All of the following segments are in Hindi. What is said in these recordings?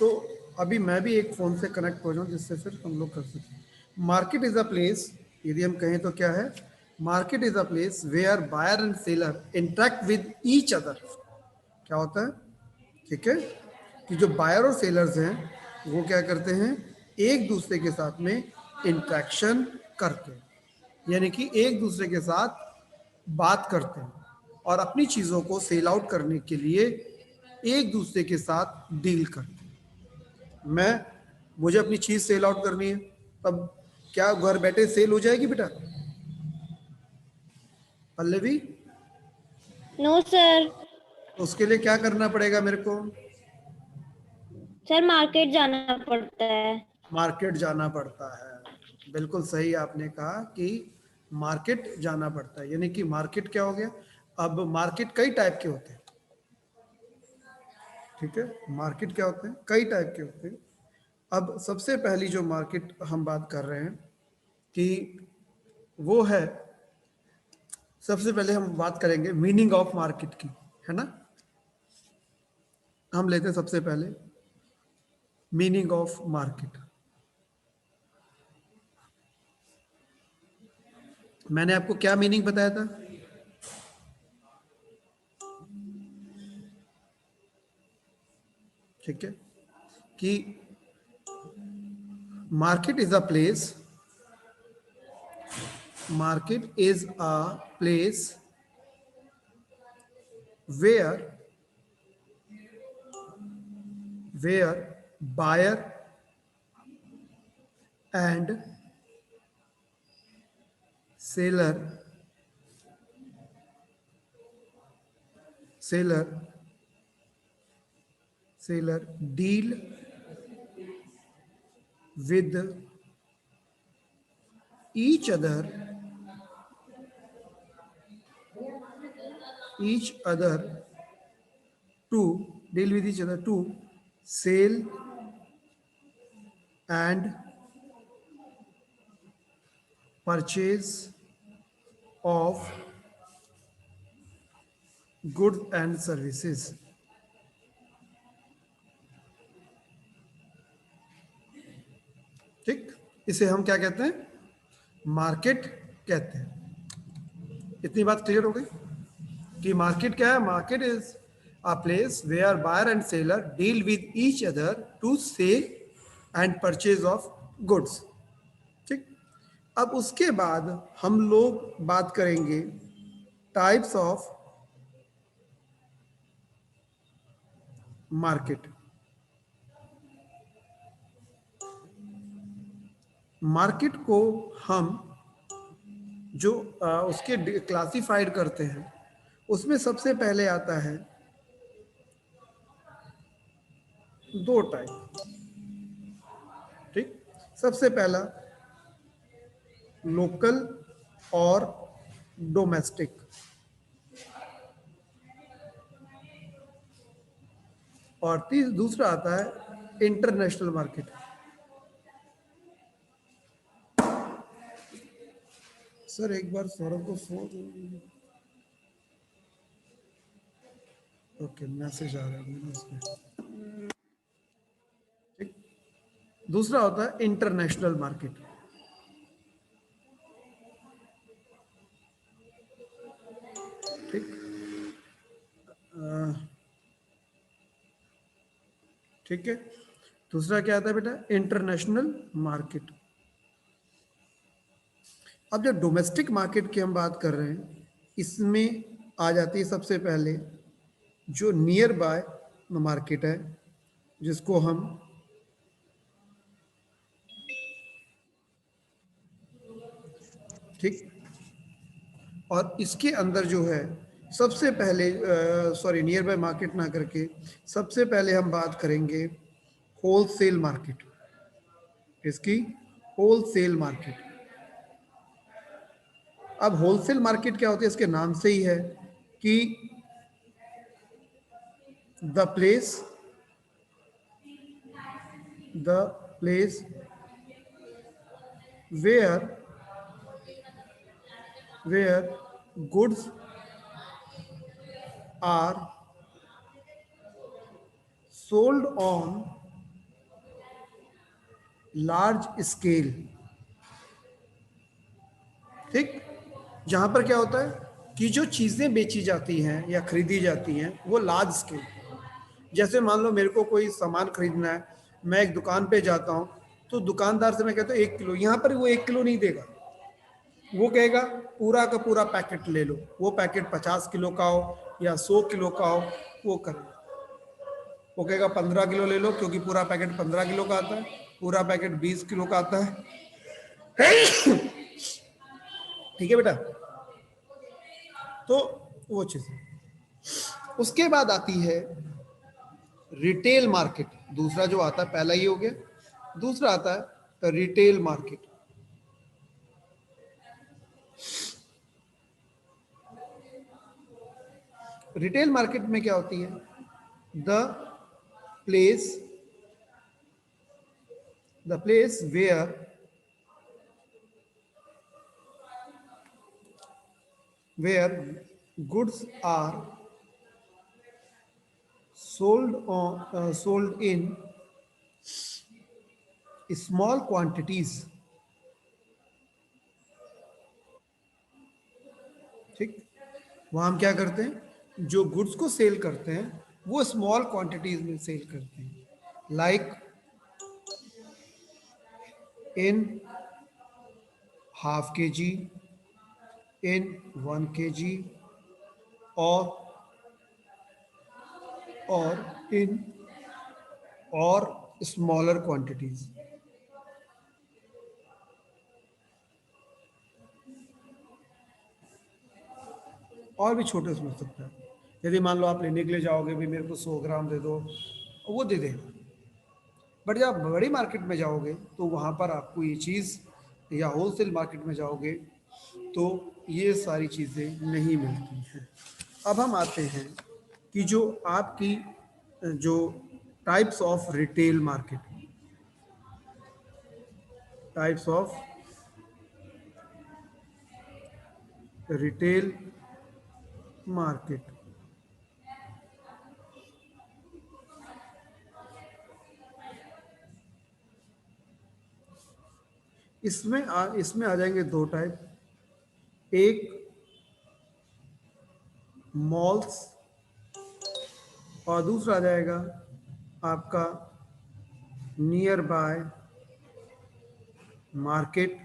तो अभी मैं भी एक फ़ोन से कनेक्ट हो जाऊँ जिससे फिर हम लोग कर सकें। मार्केट इज़ अ प्लेस, यदि हम कहें तो क्या है, market is a place where buyer and seller interact with each other. क्या होता है, ठीक है, कि जो बायर और सेलर्स हैं वो क्या करते हैं, एक दूसरे के साथ में इंटरेक्शन करते हैं, यानी कि एक दूसरे के साथ बात करते हैं और अपनी चीज़ों को सेल आउट करने के लिए एक दूसरे के साथ डील करते हैं। मुझे अपनी चीज़ सेल आउट करनी है, तब क्या घर बैठे सेल हो जाएगी बेटा पल्लवी? No sir. उसके लिए क्या करना पड़ेगा मेरे को? सर मार्केट जाना पड़ता है। मार्केट जाना पड़ता है, बिल्कुल सही आपने कहा कि मार्केट जाना पड़ता है, यानी कि मार्केट क्या हो गया। अब मार्केट कई टाइप के होते हैं, ठीक है, मार्केट क्या होते हैं, कई टाइप के होते हैं। अब सबसे पहली जो मार्केट हम बात कर रहे हैं कि वो है, सबसे पहले हम बात करेंगे मीनिंग ऑफ मार्केट की, है ना। हम लेते हैं सबसे पहले मीनिंग ऑफ मार्केट। मैंने आपको क्या मीनिंग बताया था? ठीक है, कि market is a place, market is a place where buyer and seller deal with each other to sell and purchase of goods and services। ठीक, इसे हम क्या कहते हैं, मार्केट कहते हैं। इतनी बात क्लियर हो गई कि मार्केट क्या है। Market is a place where buyer and seller deal with each other to sell and purchase of goods. ठीक, अब उसके बाद हम लोग बात करेंगे टाइप्स ऑफ मार्केट। मार्केट को हम जो उसके क्लासिफाइड करते हैं, उसमें सबसे पहले आता है दो टाइप। ठीक, सबसे पहला लोकल और डोमेस्टिक, और दूसरा आता है इंटरनेशनल मार्केट। सर एक बार सौरभ को फोन, ओके मैसेज आ रहा है उसमें। ठीक, दूसरा होता है इंटरनेशनल मार्केट। ठीक, ठीक है, दूसरा क्या आता है बेटा, इंटरनेशनल मार्केट। अब जब डोमेस्टिक मार्केट की हम बात कर रहे हैं, इसमें आ जाती है सबसे पहले जो नियर बाय मार्केट है, जिसको हम ठीक, और इसके अंदर जो है सबसे पहले सॉरी नियर बाय मार्केट ना करके सबसे पहले हम बात करेंगे होलसेल मार्केट। इसकी होलसेल मार्केट। अब होलसेल मार्केट क्या होती है, इसके नाम से ही है कि the place where goods are sold on large scale, ठीक, जहां पर क्या होता है कि जो चीजें बेची जाती हैं या खरीदी जाती हैं वो लार्ज स्केल। जैसे मान लो मेरे को कोई सामान खरीदना है, मैं एक दुकान पे जाता हूँ, तो दुकानदार से मैं कहता हूँ 1 किलो, यहाँ पर वो 1 किलो नहीं देगा, वो कहेगा पूरा का पूरा पैकेट ले लो, वो पैकेट 50 किलो का हो या 100 किलो का हो, वो करेगा। वो कहेगा 15 किलो ले लो, क्योंकि पूरा पैकेट 15 किलो का आता है, पूरा पैकेट 20 किलो का आता है। ठीक है बेटा, तो वो चीज उसके बाद आती है रिटेल मार्केट। दूसरा जो आता है, पहला ये हो गया, दूसरा आता है रिटेल मार्केट। रिटेल मार्केट में क्या होती है, the place where goods are sold in small quantities, ठीक। वहाँ हम क्या करते हैं, जो गुड्स को सेल करते हैं वो स्मॉल क्वांटिटीज में सेल करते हैं, like in ½ kg, in 1 kg, और इन और स्मॉलर क्वांटिटीज। और भी छोटे उसमें हो सकता है। यदि मान लो आप लेने के लिए जाओगे, भी मेरे को 100 ग्राम दे दो, वो दे देगा। बट जब आप बड़ी मार्केट में जाओगे तो वहाँ पर आपको ये चीज़, या होलसेल मार्केट में जाओगे तो ये सारी चीज़ें नहीं मिलती हैं। अब हम आते हैं कि जो आपकी जो types of retail market, types of retail market. इसमें आ जाएंगे 2 टाइप, एक मॉल्स और दूसरा आ जाएगा आपका नियर बाय मार्केट,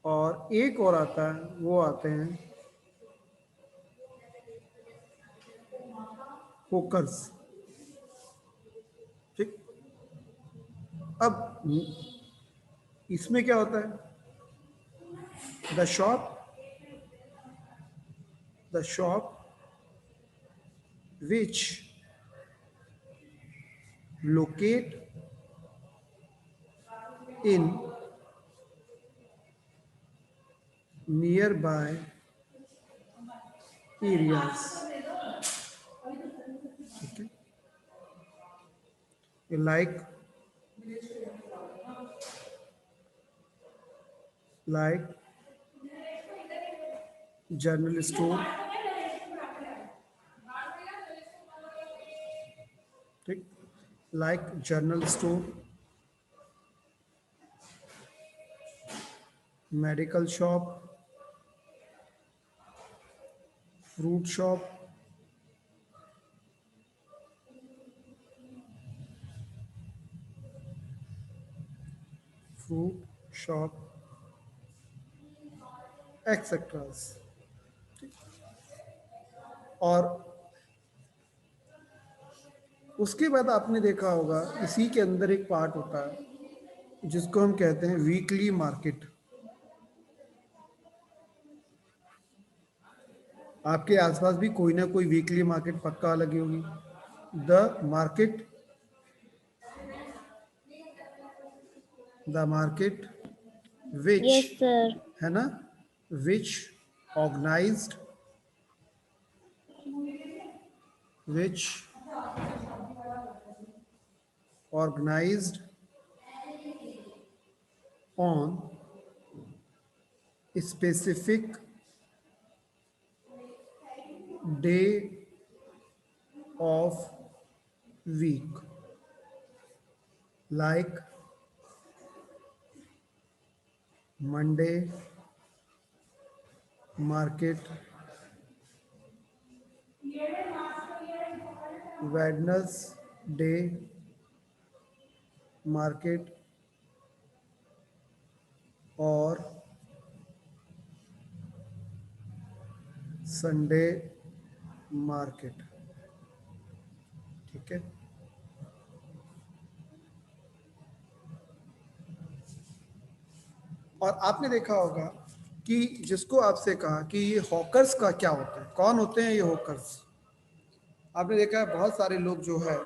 और एक और आता है, वो आते हैं होकर्स, ठीक। अब इसमें क्या होता है, the shop which locate in nearby areas, okay, like general store, ठीक, like general store, medical shop, fruit shop, etc. और उसके बाद आपने देखा होगा इसी के अंदर एक पार्ट होता है जिसको हम कहते हैं वीकली मार्केट। आपके आसपास भी कोई ना कोई वीकली मार्केट पक्का लगी होगी। The market which, yes sir. है ना, which organized which organized on specific day of week, like Monday market, Wednesday market और संडे मार्केट। ठीक है, और आपने देखा होगा कि जिसको आपसे कहा कि ये हॉकर्स का क्या होता है, कौन होते हैं ये हॉकर्स। आपने देखा है बहुत सारे लोग जो है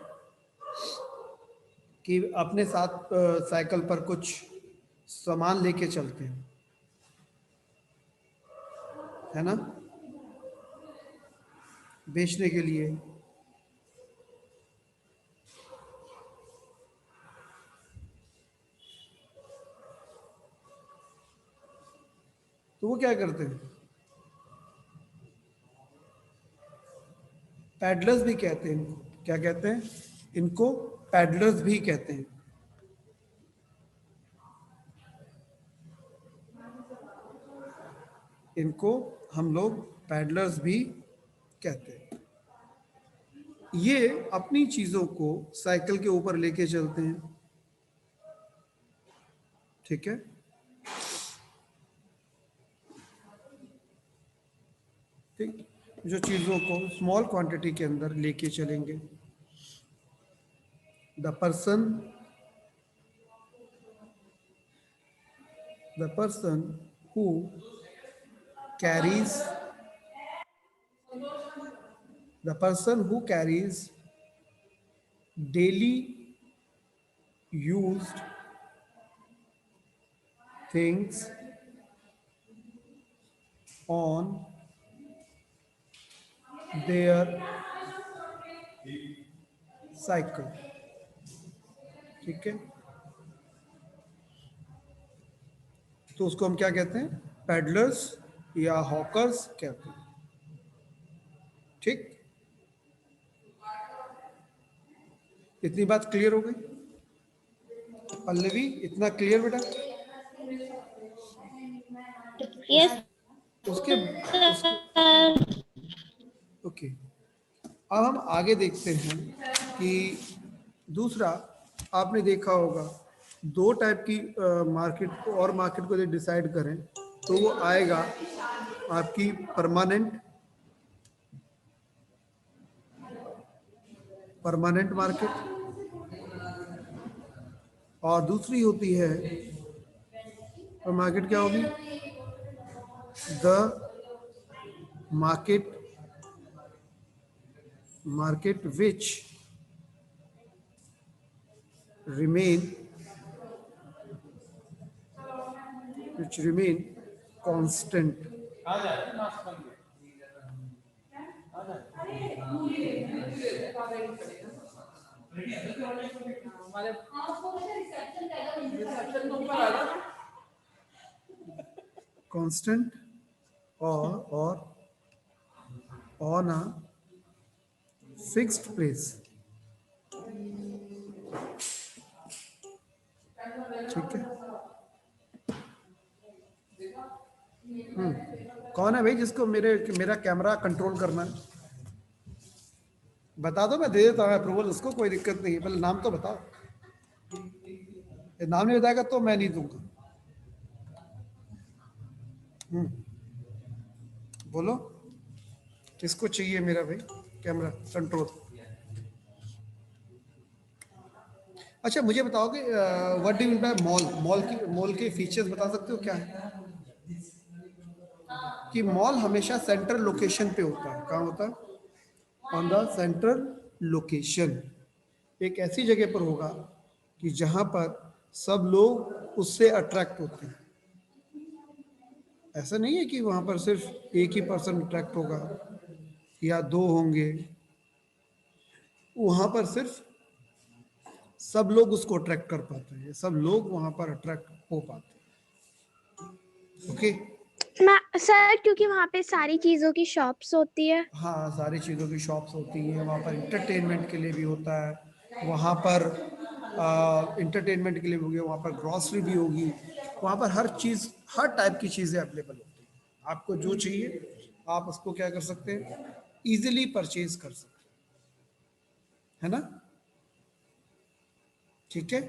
कि अपने साथ साइकिल पर कुछ सामान लेके चलते हैं, है ना, बेचने के लिए। तो वो क्या करते हैं, पैडलर्स भी कहते हैं इनको। क्या कहते हैं इनको, पैडलर्स भी कहते हैं। इनको हम लोग पैडलर्स भी कहते हैं। ये अपनी चीजों को साइकिल के ऊपर लेके चलते हैं। ठीक है, ठीक, जो चीजों को स्मॉल क्वांटिटी के अंदर लेके चलेंगे। The person who carries the person who carries daily used things on their cycle। ठीक है, तो उसको हम क्या कहते हैं, पैडलर्स या हॉकर्स कहते हैं। ठीक, इतनी बात क्लियर हो गई पल्लवी, इतना क्लियर बेटा। यस उसके उसके सर। ओके, अब हम आगे देखते हैं कि दूसरा, आपने देखा होगा दो टाइप की मार्केट और मार्केट को यदि डिसाइड करें तो वो आएगा आपकी परमानेंट मार्केट, और दूसरी होती है मार्केट क्या होगी, the market remain which remain constant। Constant और ऑन अ फिक्स्ड प्लेस। ठीक है, कौन है भाई जिसको मेरा कैमरा कंट्रोल करना है, बता दो, मैं दे देता हूँ अप्रूवल उसको, कोई दिक्कत नहीं है, पहले नाम तो बताओ। ये नाम नहीं बताएगा तो मैं नहीं दूंगा। बोलो किसको चाहिए मेरा भाई कैमरा कंट्रोल। अच्छा मुझे बताओ कि what do you mean by mall के फीचर्स बता सकते हो क्या है, कि मॉल हमेशा सेंट्रल लोकेशन पे होता है। कहाँ होता है, ऑन द सेंट्रल लोकेशन, एक ऐसी जगह पर होगा कि जहां पर सब लोग उससे अट्रैक्ट होते हैं। ऐसा नहीं है कि वहां पर सिर्फ एक ही पर्सन अट्रैक्ट होगा या दो होंगे, वहां पर सिर्फ सब लोग उसको अट्रैक्ट कर पाते हैं, सब लोग वहां पर अट्रैक्ट हो पाते हैं। ओके, सर क्योंकि वहाँ पे सारी चीजों की शॉप्स होती है। हाँ सारी चीज़ों की शॉप्स होती हैं, वहाँ पर इंटरटेनमेंट के लिए भी होता है, वहाँ पर इंटरटेनमेंट के लिए होगी, वहाँ पर ग्रॉसरी भी होगी, वहाँ पर हर चीज़, हर टाइप की चीज़ें अवेलेबल होती हैं। आपको जो चाहिए आप उसको क्या कर सकते हैं, इजीली परचेज कर सकते हैं, है ना? ठीक है।